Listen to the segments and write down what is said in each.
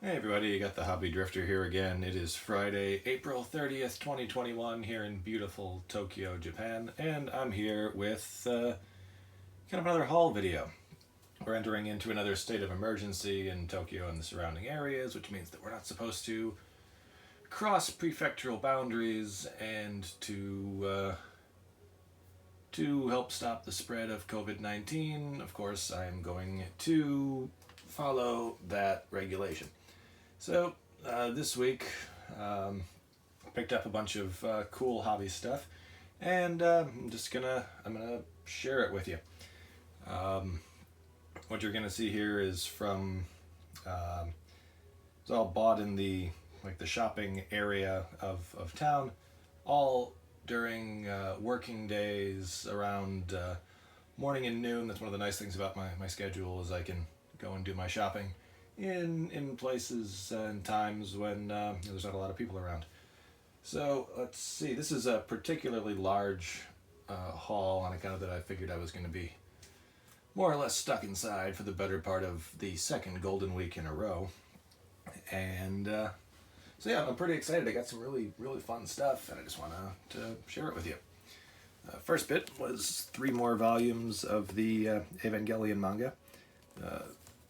Hey everybody, you got the Hobby Drifter here again. It is Friday, April 30th, 2021 here in beautiful Tokyo, Japan, and I'm here with kind of another haul video. We're entering into another state of emergency in Tokyo and the surrounding areas, which means that we're not supposed to cross prefectural boundaries, and to help stop the spread of COVID-19, of course, I'm going to follow that regulation. So this week, picked up a bunch of cool hobby stuff, and I'm gonna share it with you. What you're gonna see here is from it's all bought in the shopping area of town, all during working days around morning and noon. That's one of the nice things about my schedule is I can go and do my shopping in places and times when there's not a lot of people around. So let's see. This is a particularly large haul on account of that I figured I was going to be more or less stuck inside for the better part of the second Golden Week in a row. And so yeah, I'm pretty excited. I got some really fun stuff, and I just want to share it with you. First bit was 3 more volumes of the Evangelion manga.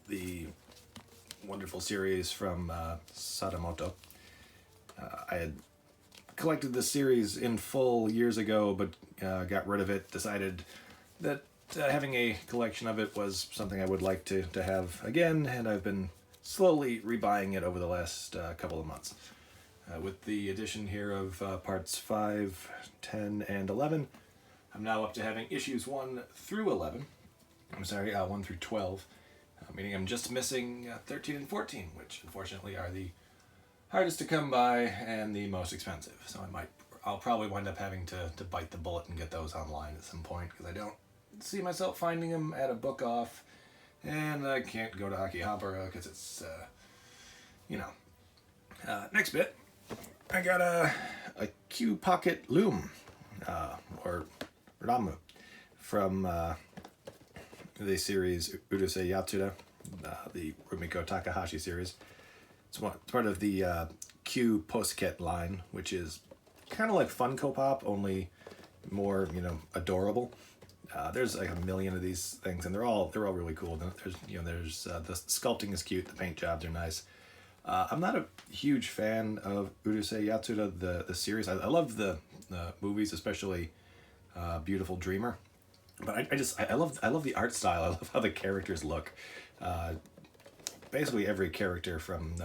The wonderful series from Sadamoto. I had collected this series in full years ago, but got rid of it, decided that having a collection of it was something I would like to have again, and I've been slowly rebuying it over the last couple of months. With the addition here of parts 5, 10, and 11, I'm now up to having issues 1 through 11. I'm sorry, 1 through 12. Meaning I'm just missing 13 and 14, which unfortunately are the hardest to come by and the most expensive. So I'll probably wind up having to bite the bullet and get those online at some point, because I don't see myself finding them at a book off, and I can't go to Akihabara because it's, next bit, I got a Q Pocket Loom, or Ramu, from the series Urusei Yatsura, the Rumiko Takahashi series. It's part of the Q Posket line, which is kind of like Funko Pop, only more adorable. There's like a million of these things, and they're all really cool. There's the sculpting is cute, the paint jobs are nice. I'm not a huge fan of Urusei Yatsura, the series. I love the movies, especially Beautiful Dreamer. But I love the art style. I love how the characters look. Basically every character from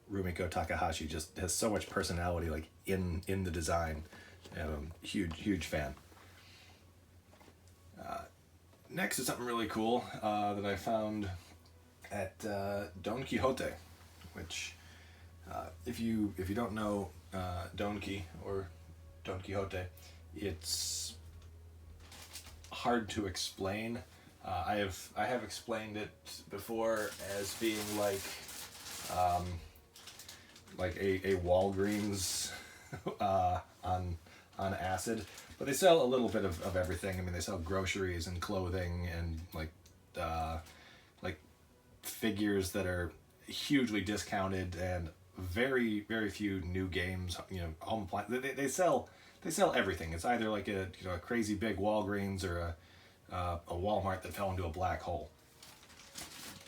Rumiko Takahashi just has so much personality, like in the design. I'm a huge fan. Next is something really cool that I found at Don Quixote, which if you don't know Don or Don Quixote, it's hard to explain. I have explained it before as being like a Walgreens on acid, but they sell a little bit of everything. I mean, they sell groceries and clothing and like figures that are hugely discounted, and very few new games. Home appliance. They sell everything. It's either like a crazy big Walgreens or a Walmart that fell into a black hole.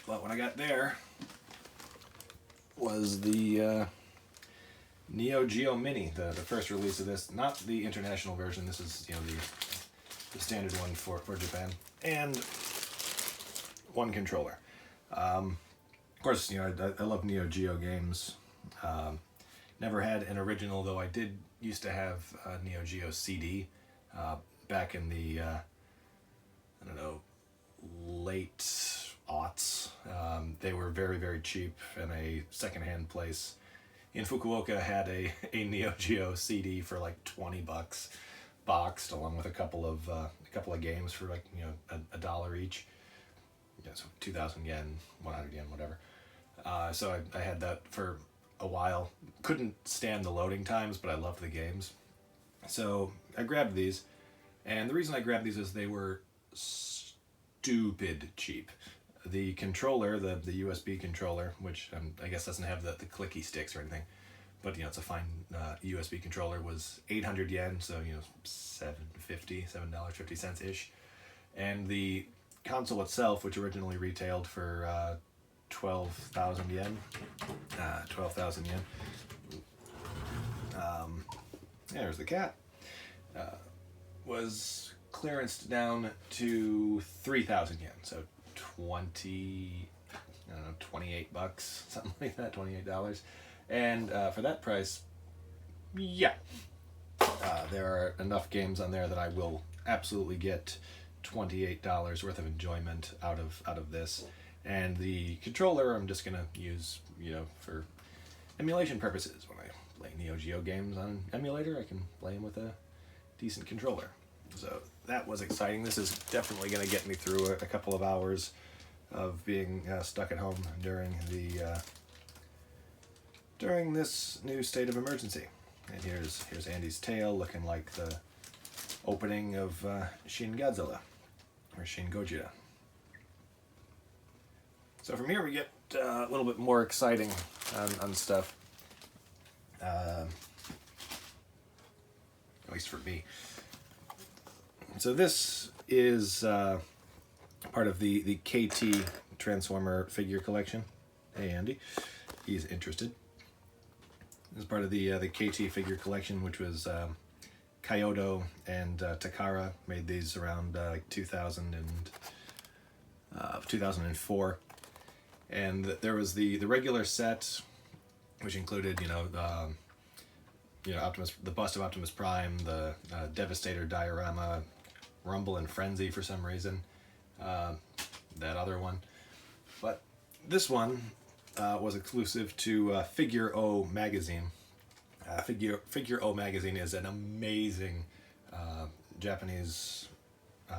But when I got there was the Geo Mini, the first release of this, not the international version. This is the standard one for Japan, and 1 controller. Of course, I love Neo Geo games. Never had an original, though. I did used to have a Neo Geo CD back in the late aughts. They were very cheap, and a secondhand place in Fukuoka had a Neo Geo CD for like $20 boxed, along with a couple of games for like $1 each. So 2,000 yen, 100 yen, whatever. So I had that for a while. Couldn't stand the loading times, but I loved the games. So I grabbed these, and the reason I grabbed these is they were stupid cheap. the controller, the USB controller, which I guess doesn't have the clicky sticks or anything, but it's a fine USB controller, was 800 yen, so $7.50 ish, and the console itself, which originally retailed for 12,000 yen, 12,000 yen. There's the cat. Was clearanced down to 3,000 yen, so 28 bucks, something like that, $28. And for that price, yeah, there are enough games on there that I will absolutely get $28 worth of enjoyment out of this. And the controller I'm just gonna use, for emulation purposes. When I play Neo Geo games on an emulator, I can play them with a decent controller. So that was exciting. This is definitely going to get me through a couple of hours of being stuck at home during this new state of emergency. And here's Andy's tail, looking like the opening of Shin Godzilla, or Shin Gojira. So from here we get a little bit more exciting on stuff. At least for me. So this is part of the KT Transformer figure collection. Hey Andy, he's interested. This is part of the KT figure collection, which was Kyoto and Takara made these around 2004. And there was the regular set, which included Optimus, the bust of Optimus Prime, the Devastator diorama, Rumble and Frenzy for some reason, that other one. But this one was exclusive to Figure O magazine. Figure O magazine is an amazing Japanese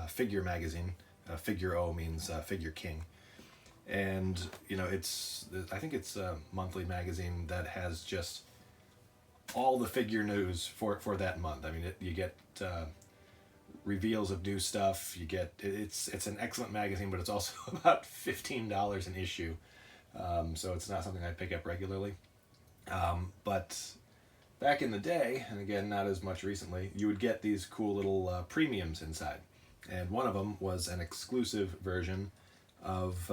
figure magazine. Figure O means Figure King. And, I think it's a monthly magazine that has just all the figure news for that month. I mean, you get reveals of new stuff. You get it's an excellent magazine, but it's also about $15 an issue, so it's not something I pick up regularly. But back in the day, and again not as much recently, you would get these cool little premiums inside, and one of them was an exclusive version of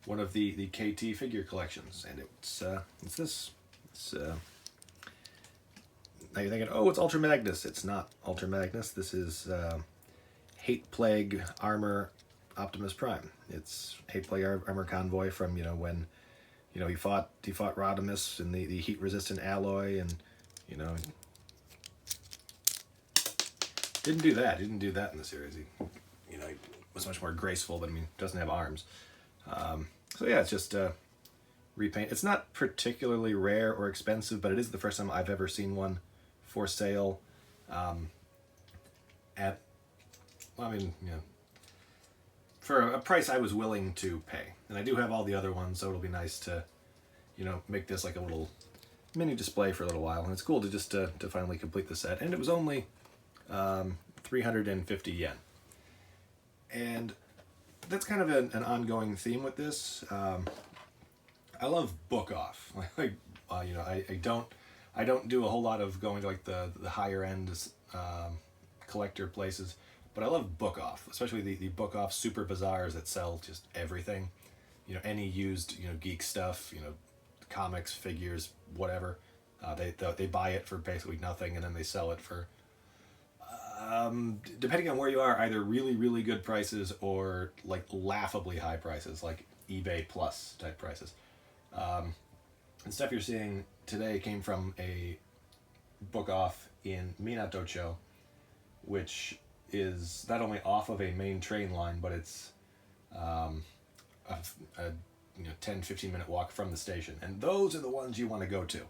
one of the KT figure collections, and it's this. Now you're thinking, oh, it's Ultra Magnus. It's not Ultra Magnus. This is Hate Plague Armor Optimus Prime. It's Hate Plague Armor Convoy from when he fought Rodimus in the heat-resistant alloy, and didn't do that. He didn't do that in the series. He was much more graceful, but doesn't have arms. So yeah, it's just repaint. It's not particularly rare or expensive, but it is the first time I've ever seen one for sale for a price I was willing to pay. And I do have all the other ones, so it'll be nice to make this like a little mini display for a little while. And it's cool to just to finally complete the set. And it was only 350 yen. And that's kind of an ongoing theme with this. I love book off. I don't do a whole lot of going to like the higher end collector places, but I love book off, especially the book off super bazaars that sell just everything. Any used geek stuff, comics, figures, whatever. They buy it for basically nothing, and then they sell it for depending on where you are, either really, really good prices or like laughably high prices, like eBay Plus type prices. And stuff you're seeing today came from a book off in Minato-cho, which is not only off of a main train line, but it's a 10-15 minute walk from the station. And those are the ones you want to go to.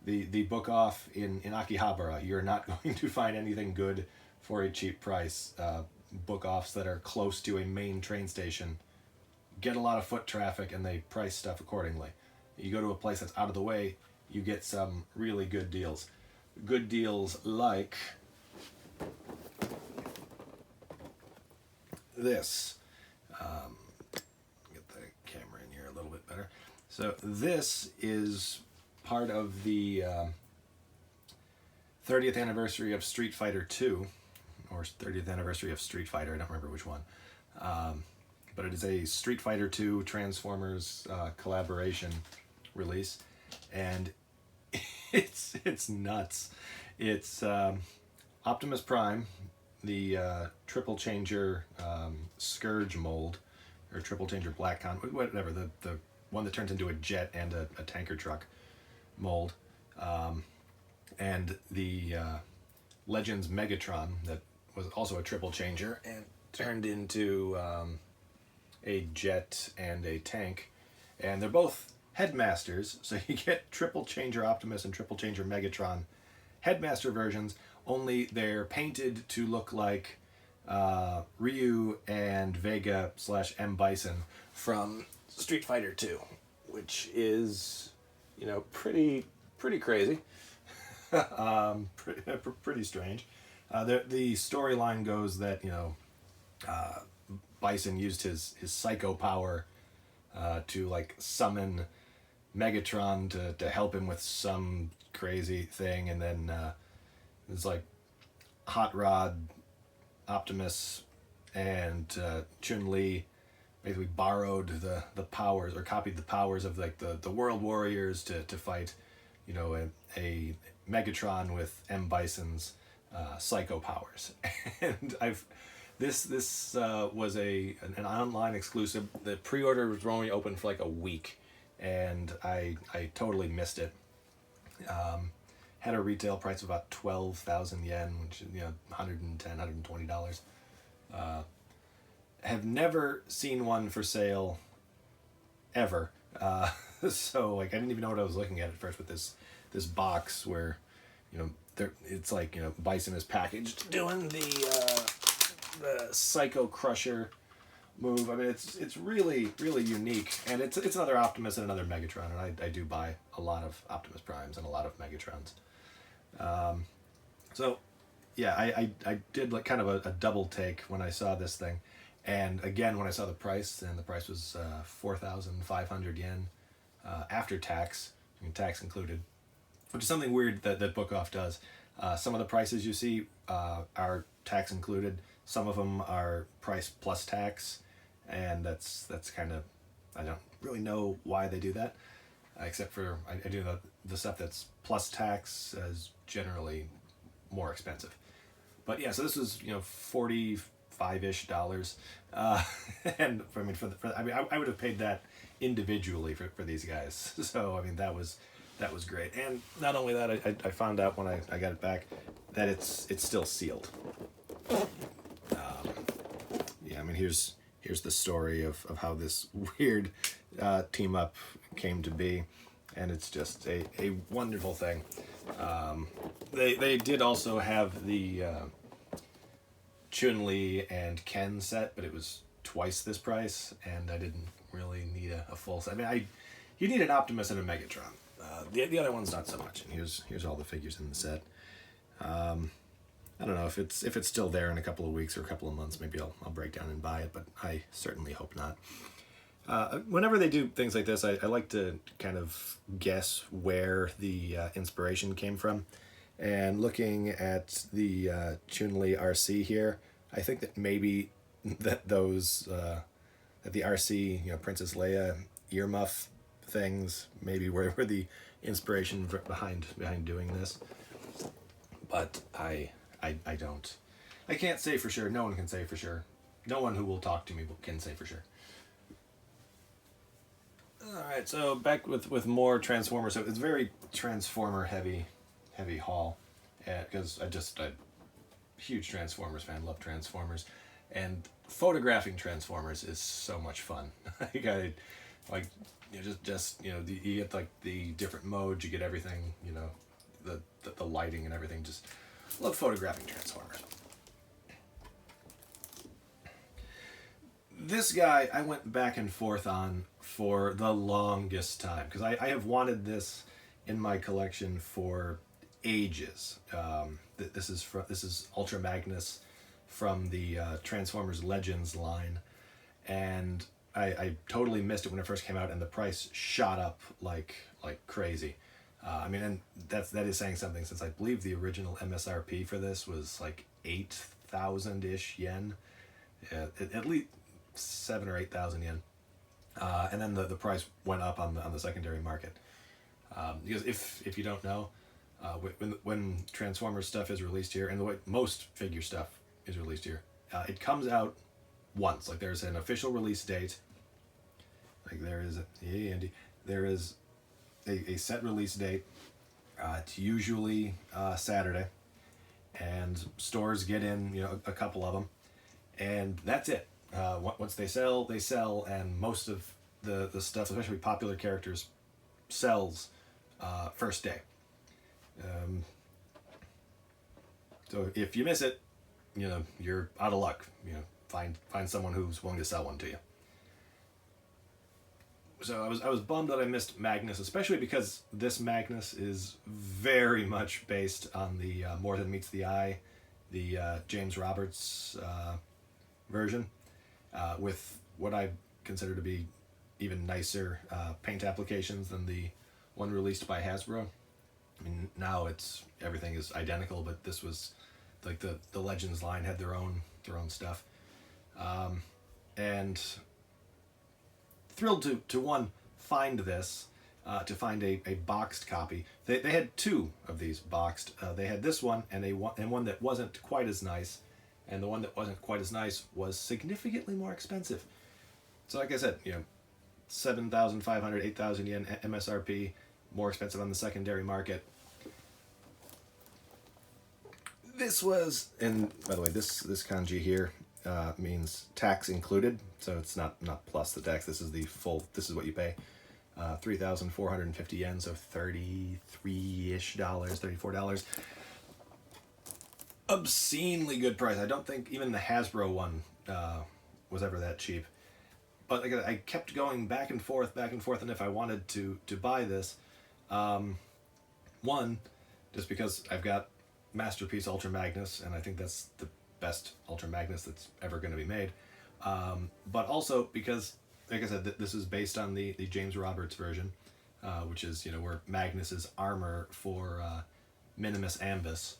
The book off in Akihabara, you're not going to find anything good for a cheap price. Book offs that are close to a main train station get a lot of foot traffic, and they price stuff accordingly. You go to a place that's out of the way, you get some really good deals. Good deals like this. Get the camera in here a little bit better. So this is part of the 30th anniversary of Street Fighter 2, or 30th anniversary of Street Fighter, I don't remember which one. But it is a Street Fighter 2 Transformers collaboration release, and it's nuts. It's Optimus Prime, the Triple Changer Scourge mold, or Triple Changer Black Con, whatever, the one that turns into a jet and a tanker truck mold, and the Legends Megatron that was also a Triple Changer and turned into a jet and a tank, and they're both Headmasters, so you get Triple Changer Optimus and Triple Changer Megatron Headmaster versions, only they're painted to look like Ryu and Vega / M. Bison from Street Fighter 2, which is, you know, pretty crazy. Pretty strange. The storyline goes that, you know, Bison used his psycho power to like summon Megatron to help him with some crazy thing, and then it's like Hot Rod, Optimus, and Chun-Li basically borrowed the powers, or copied the powers of like the World Warriors to fight, you know, a Megatron with M. Bison's psycho powers. And this was an online exclusive. The pre-order was only open for like a week, and I totally missed it. Had a retail price of about 12,000 yen, which is, you know, $110, $120. Have never seen one for sale ever. So like I didn't even know what I was looking at first with this box where, you know, it's like, you know, Bison is packaged doing the Psycho Crusher move. I mean, it's really unique, and it's another Optimus and another Megatron, and I do buy a lot of Optimus Primes and a lot of Megatrons. So yeah, I did like kind of a double take when I saw this thing, and again when I saw the price, and the price was 4,500 yen after tax, I mean, tax included, which is something weird that Book Off does. Some of the prices you see are tax included. Some of them are price plus tax, and that's kind of, I don't really know why they do that, except for I do the stuff that's plus tax is generally more expensive. But yeah, so this was, you know, $45-ish, and I mean I would have paid that individually for these guys. So I mean that was great, and not only that, I found out when I got it back that it's still sealed. Yeah, I mean here's the story of how this weird team up came to be, and it's just a wonderful thing. They did also have the Chun-Li and Ken set, but it was twice this price, and I didn't really need a full set. I mean, you need an Optimus and a Megatron. The other one's not so much. And here's all the figures in the set. I don't know if it's still there in a couple of weeks or a couple of months. Maybe I'll break down and buy it, but I certainly hope not. Whenever they do things like this, I like to kind of guess where the inspiration came from. And looking at the Chun-Li RC here, I think that maybe that the RC, you know, Princess Leia earmuff things maybe were the inspiration behind doing this. But I can't say for sure. No one can say for sure. No one who will talk to me can say for sure. Alright, so back with more Transformers. So it's very Transformer heavy haul, because I'm a huge Transformers fan, love Transformers, and photographing Transformers is so much fun. You get like the different modes, you get everything, you know, the lighting and everything. Just love photographing Transformers. This guy I went back and forth on for the longest time, because I have wanted this in my collection for ages. This is Ultra Magnus from the Transformers Legends line, and I totally missed it when it first came out, and the price shot up like crazy. I mean, and that is saying something, since I believe the original MSRP for this was like 8,000-ish yen, at least 7 or 8,000 yen, and then the price went up on the secondary market. Because if you don't know, when Transformers stuff is released here, and the way most figure stuff is released here, it comes out once. Like, there's an official release date. Like, there is a set release date. It's usually Saturday, and stores get in, a couple of them, and that's it. Once they sell, and most of the stuff, especially popular characters, sells first day. So if you miss it, you're out of luck. Find someone who's willing to sell one to you. So I was bummed that I missed Magnus, especially because this Magnus is very much based on the More Than Meets the Eye, the James Roberts version, with what I consider to be even nicer paint applications than the one released by Hasbro. I mean, now everything is identical, but this was like the Legends line had their own stuff, and thrilled to find this, to find a boxed copy. They had two of these boxed. They had this one and one that wasn't quite as nice, and the one that wasn't quite as nice was significantly more expensive. So like I said, 7,500, 8,000 yen MSRP, more expensive on the secondary market. This was, and by the way, this kanji here means tax included, so it's not plus the tax. This is the full. This is what you pay. 3,450 yen, so $33-ish, $34. Obscenely good price. I don't think even the Hasbro one was ever that cheap. But like, I kept going back and forth, and if I wanted to buy this, one, just because I've got Masterpiece Ultra Magnus, and I think that's the best Ultra Magnus that's ever going to be made, but also because, like I said, this is based on the James Roberts version, which is, where Magnus's armor for Minimus Ambus,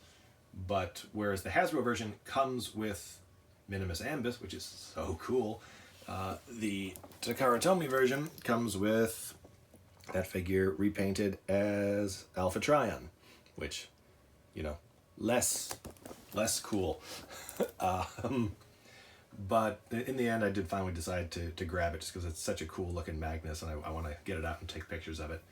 but whereas the Hasbro version comes with Minimus Ambus, which is so cool, the Takara Tomy version comes with that figure repainted as Alpha Trion, which, less cool. But in the end, I did finally decide to grab it, just because it's such a cool looking Magnus, and I want to get it out and take pictures of it.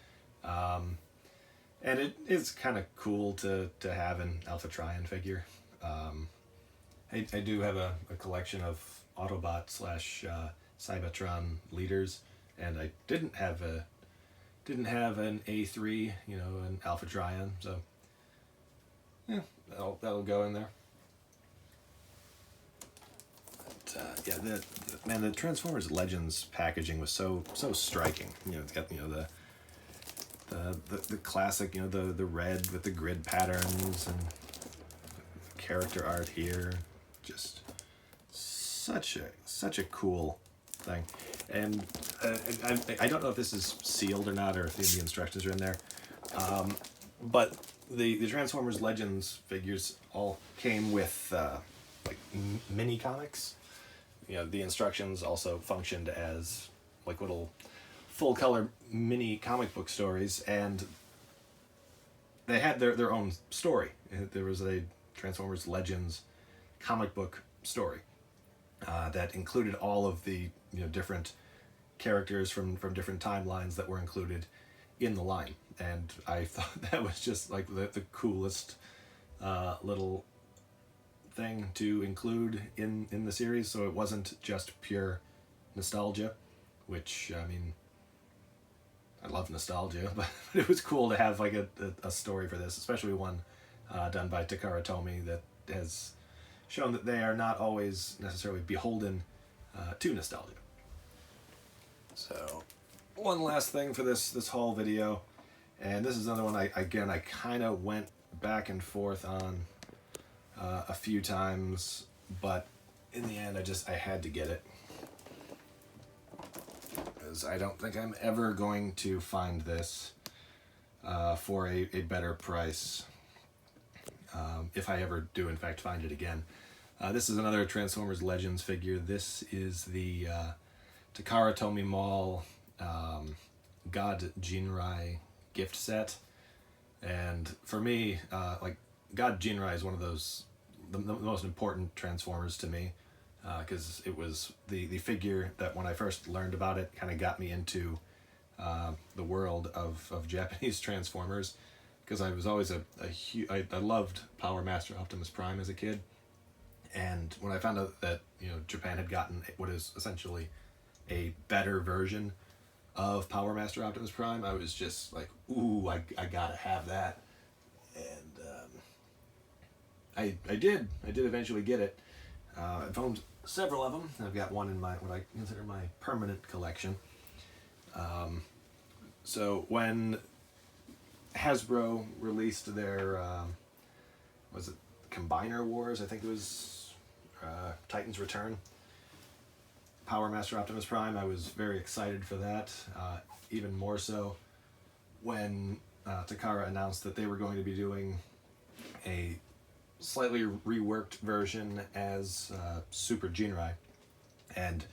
And it is kind of cool to have an Alpha Trion figure. I do have a collection of Autobot / Cybertron leaders, and I didn't have an A3, an Alpha Trion, so yeah, that'll go in there. But, the Transformers Legends packaging was so striking. It's got the classic, the red with the grid patterns and character art here. Just such a cool thing. And I don't know if this is sealed or not, or if the instructions are in there. But the Transformers Legends figures all came with mini comics. The instructions also functioned as like little full color mini comic book stories, and they had their own story. There was a Transformers Legends comic book story that included all of the different characters from different timelines that were included in the line, and I thought that was just like the coolest little thing to include in the series. So it wasn't just pure nostalgia, which, I mean, I love nostalgia, but it was cool to have like a story for this, especially one done by Takara Tomy that has shown that they are not always necessarily beholden to nostalgia. So one last thing for this whole video, and this is another one I kind of went back and forth on a few times, but in the end I had to get it. because I don't think I'm ever going to find this for a better price, if I ever do in fact find it again. This is another Transformers Legends figure. This is the Takara Tomy Mall God Jinrai gift set. And for me, like, God Jinrai is one of those, the most important Transformers to me, because it was the figure that when I first learned about it kind of got me into the world of Japanese Transformers, because I was always I loved Power Master Optimus Prime as a kid. And when I found out that, you know, Japan had gotten what is essentially a better version of Power Master Optimus Prime, I was just like, ooh, I gotta have that. And I did eventually get it. I've owned several of them. I've got one in my, what I consider my permanent collection. So when Hasbro released their, was it Combiner Wars? I think it was Titan's Return. Power Master Optimus Prime, I was very excited for that. Even more so when Takara announced that they were going to be doing a slightly reworked version as Super Jinrai. And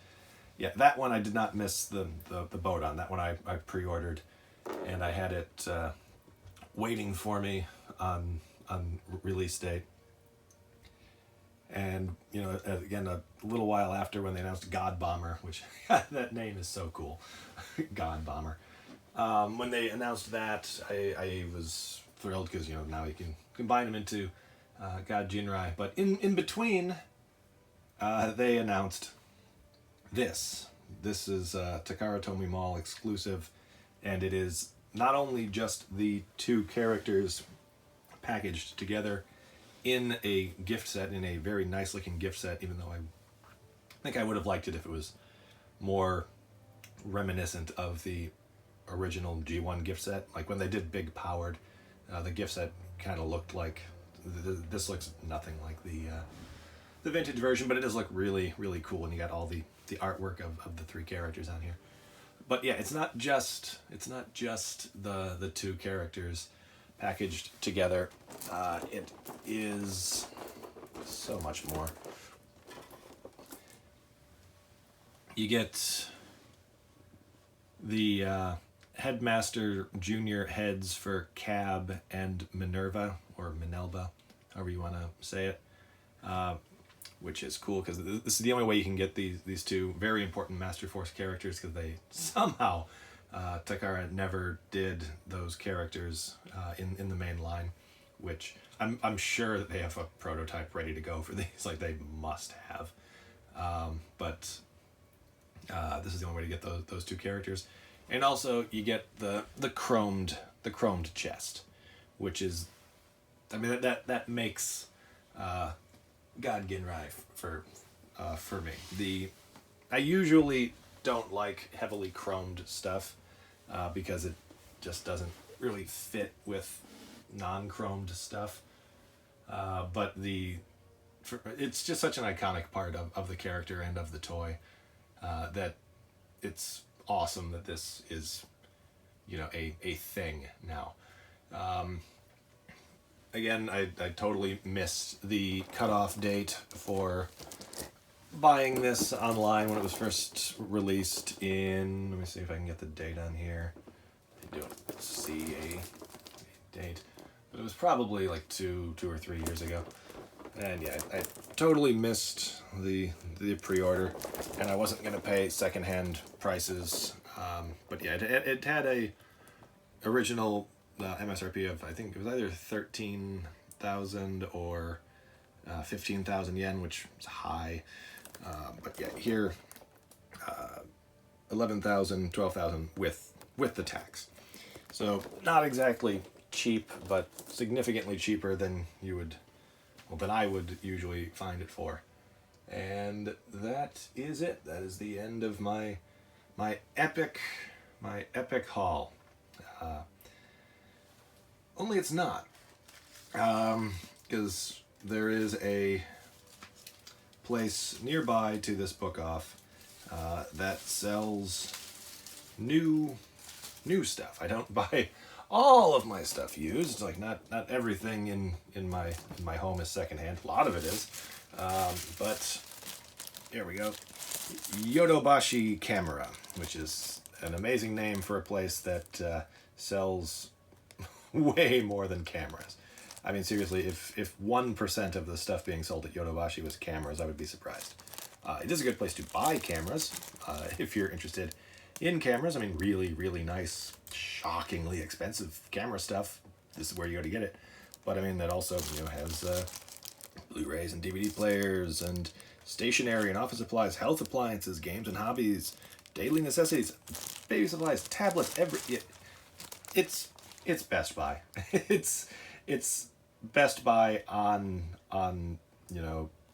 yeah, that one I did not miss the boat on. That one I pre-ordered, and I had it waiting for me on release date. And, you know, again, a little while after, when they announced God Bomber, which that name is so cool, God Bomber. When they announced that, I was thrilled, because, you know, now you can combine them into God Jinrai. But in between, they announced this. This is Takara Tomy Mall exclusive, and it is not only just the two characters packaged together in a gift set, in a very nice looking gift set, even though I think I would have liked it if it was more reminiscent of the original G1 gift set. Like when they did Big Powered, the gift set kind of looked like, this looks nothing like the vintage version, but it does look really, really cool, and you got all the artwork of the three characters on here. But yeah, it's not just the two characters packaged together. It is so much more. You get the Headmaster Junior heads for Cab and Minerva, or Minelva, however you want to say it, which is cool, because this is the only way you can get these two very important Master Force characters, because they somehow, Takara never did those characters in the main line, which I'm sure that they have a prototype ready to go for these, like they must have. But this is the only way to get those two characters. And also you get the chromed chest, which is, I mean, that makes God Ginrai for me. I usually don't like heavily chromed stuff because it just doesn't really fit with non-chromed stuff. But it's just such an iconic part of the character and of the toy that it's awesome that this is, you know, a thing now. Again, I totally missed the cutoff date for buying this online when it was first released in, let me see if I can get the date on here. I don't see a date, but it was probably like two or 3 years ago. And yeah, I totally missed the pre-order, and I wasn't going to pay secondhand prices. But yeah, it had a original MSRP of, I think it was either 13,000 or 15,000 yen, which is high. But yeah, here 11,000, 12,000 with the tax. So not exactly cheap, but significantly cheaper than than I would usually find it for. And that is it. That is the end of my epic haul. Only it's not, because there is a place nearby to this book off that sells new stuff. I don't buy all of my stuff used. Like not everything in my home is secondhand. A lot of it is, but here we go. Yodobashi Camera, which is an amazing name for a place that sells way more than cameras. I mean, seriously, if 1% of the stuff being sold at Yodobashi was cameras, I would be surprised. It is a good place to buy cameras if you're interested in cameras. I mean, really, really nice, shockingly expensive camera stuff. This is where you go to get it. But I mean, that also has Blu-rays and DVD players and stationery and office supplies, health appliances, games and hobbies, daily necessities, baby supplies, tablets. It's Best Buy. it's Best Buy on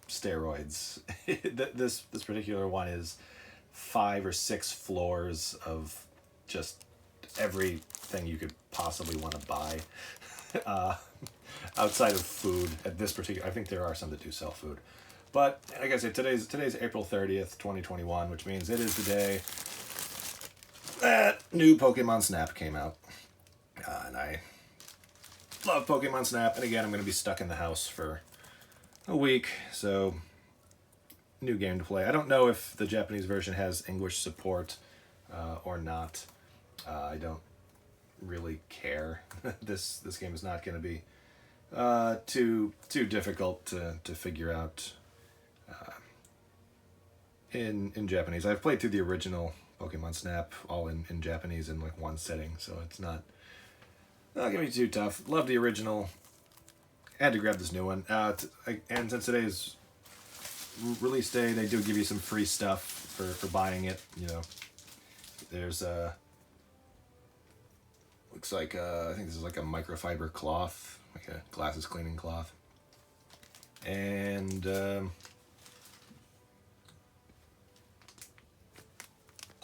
steroids. This particular one is 5 or 6 floors of just everything you could possibly want to buy. Outside of food, at this particular, I think there are some that do sell food, but like I said, today's April 30th, 2021, which means it is the day that new Pokemon Snap came out, and I love Pokemon Snap. And again, I'm going to be stuck in the house for a week, so new game to play. I don't know if the Japanese version has English support or not. I don't really care. This game is not going to be too difficult to figure out in Japanese. I've played through the original Pokemon Snap all in Japanese in like one sitting, so it's not gonna be too tough. Love the original. Had to grab this new one. And since today's release day, they do give you some free stuff for buying it. There's looks like I think this is like a microfiber cloth, like a glasses cleaning cloth, and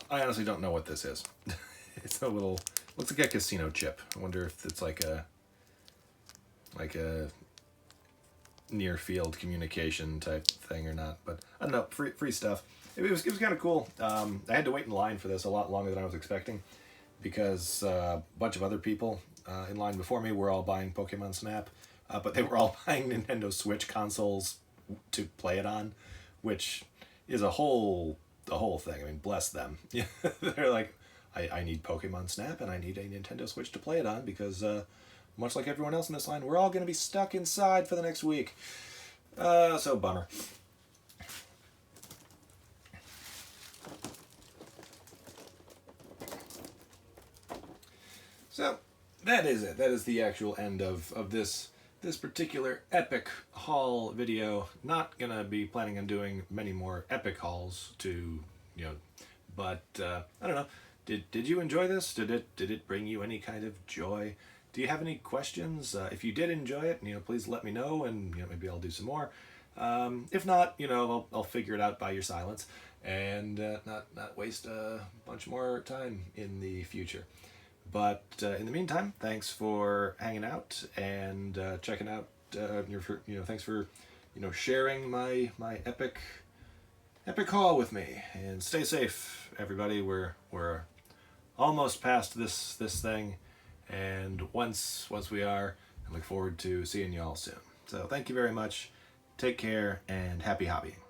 I honestly don't know what this is. It's a little, looks like a casino chip. I wonder if it's like a near field communication type thing or not. But I don't know, free stuff. It was kind of cool. I had to wait in line for this a lot longer than I was expecting, because a bunch of other people in line before me were all buying Pokemon Snap, but they were all buying Nintendo Switch consoles to play it on, which is the whole thing. I mean, bless them. They're like, I need Pokemon Snap and I need a Nintendo Switch to play it on, because much like everyone else in this line, we're all going to be stuck inside for the next week. So bummer. So that is it. That is the actual end of this particular epic haul video. Not gonna be planning on doing many more epic hauls but I don't know. Did you enjoy this? Did it bring you any kind of joy? Do you have any questions? If you did enjoy it, please let me know, and maybe I'll do some more. If not, I'll figure it out by your silence, and not waste a bunch more time in the future. But in the meantime, thanks for hanging out and checking out. Thanks for sharing my epic haul with me. And stay safe, everybody. We're almost past this thing, and once we are, I look forward to seeing you all soon. So thank you very much. Take care and happy hobbying.